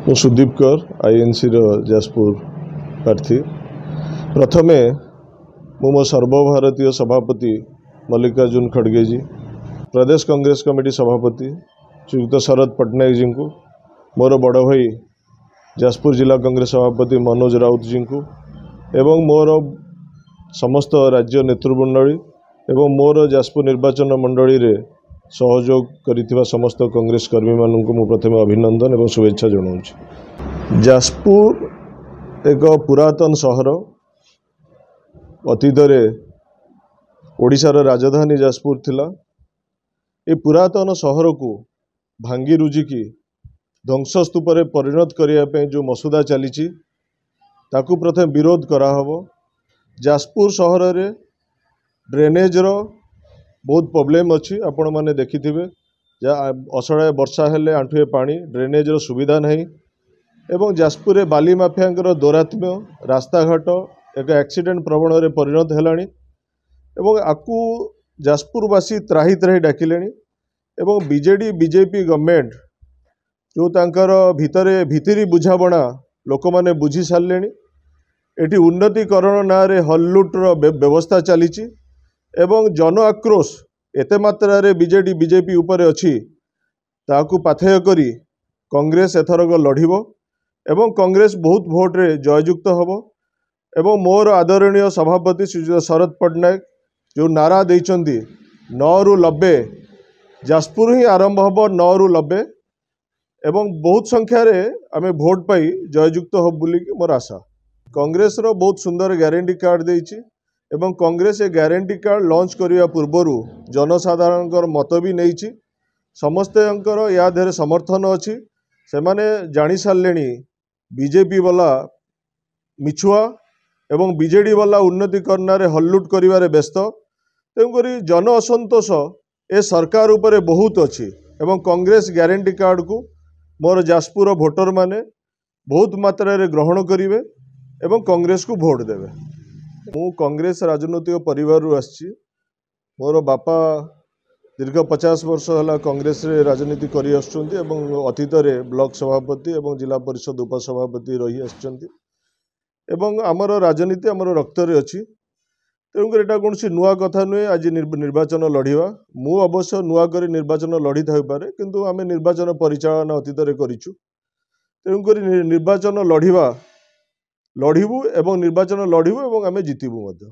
ମୁଁ ସୁଦୀପ କର ଆଇଏନସିର ଯାଜପୁର ପ୍ରାର୍ଥୀ। ପ୍ରଥମେ ମୁଁ ମୋ ସର୍ବଭାରତୀୟ ସଭାପତି ମଲ୍ଲିକାର୍ଜୁନ ଖଡ଼ଗେଜୀ, ପ୍ରଦେଶ କଂଗ୍ରେସ କମିଟି ସଭାପତି ଶ୍ରୀଯୁକ୍ତ ଶରଦ ପଟ୍ଟନାୟକଜୀଙ୍କୁ, ମୋର ବଡ଼ ଭାଇ ଯାଜପୁର ଜିଲ୍ଲା କଂଗ୍ରେସ ସଭାପତି ମନୋଜ ରାଉତଜୀଙ୍କୁ ଏବଂ ମୋର ସମସ୍ତ ରାଜ୍ୟ ନେତୃମଣ୍ଡଳୀ ଏବଂ ମୋର ଯାଜପୁର ନିର୍ବାଚନ ମଣ୍ଡଳୀରେ सहयोग करिथिबा समस्त कांग्रेस कर्मी मानक मु प्रथम अभिनंदन एवं शुभेच्छा जनाऊँ। जाजपुर एक पुरातन सहर, अतीत ओडिशार राजधानी जाजपुर थिला। ए पुरातन सहर को भांगी रुजिकी ध्वंस स्तूप परिणत करने जो मसुदा चली ताकू प्रथम विरोध कराहब। जाजपुर सहर रे ड्रेनेज रो बहुत प्रोब्लेम अच्छी, आपण मैंने देखिथे असहाय वर्षा हेले आंठुए पानी, ड्रेनेज रो सुविधा नहीं एवं जाजपुर में बाली माफिया दौरात्म्य, रास्ता घाट एक एक्सीडेंट प्रवण में परिणत है एवं आकू जाजपुरवासी त्राही त्राही डाकिले एवं बीजेडी बीजेपी गवर्नमेंट जो तांकर भितरे भितरी बुझाबणा लोक मैंने बुझी सारे। एटी उन्नतीकरण ना रे हल्लुट्र व्यवस्था चली एवं जन आक्रोश एते मात्रा रे बीजेडी बीजेपी उपर अच्छी ताकू पाथेय करी कांग्रेस एथरक लड़िबो एवं कांग्रेस बहुत भोट रे जययुक्त हबो। एवं मोर आदरणीय सभापति श्री शरद पट्टनायक जो नारा देइचंदी 9 रु 90 जाजपुर ही आरंभ हबो 9 रु 90 एवं बहुत संख्या रे आमे भोट पाई जययुक्त हब बोली मोर आशा। कांग्रेस रो बहुत सुंदर ग्यारंटी कार्ड देइची एवं कांग्रेस ए ग्यारंटी कार्ड लॉन्च करने पूर्वर जनसाधारण मत भी नहीं समस्त या देहरे समर्थन अच्छी से माने जानी सारे बीजेपी वाला मिछुआ एवं बीजेडी वाला उन्नतीकरण हल्लुट करिवारे व्यस्त। तेणुक जन असंतोष ए सरकार उपरे बहुत अच्छी एवं कांग्रेस ग्यारंटी कार्ड को मोर जाजपुर भोटर माने बहुत मात्रा रे ग्रहण करेंगे एवं कांग्रेस को भोट देवे। मु कांग्रेस राजनैतिक परिवार आसी, मोर बापा दीर्घ 50 वर्ष है कांग्रेस रे राजनीति करी आसुचंती एवं अतीत रे ब्लॉक सभापति एवं जिला परिषद उपसभापति रही आसुचंती एवं आमर राजनीति आमर रक्त रे अच्छी। तेणुक एटा कौन नुआ कथा नुहे आज निर्वाचन लड़िबा। मु अवश्य नुआ करी निर्वाचन लड़ी थाई पारे किंतु आमे निर्वाचन परिचालना अतीत रे करिछु। तेणुक निर्वाचन लड़िबा लड़िबू एवं निर्वाचन लड़िबू एवं आमे जितिबू मध्य।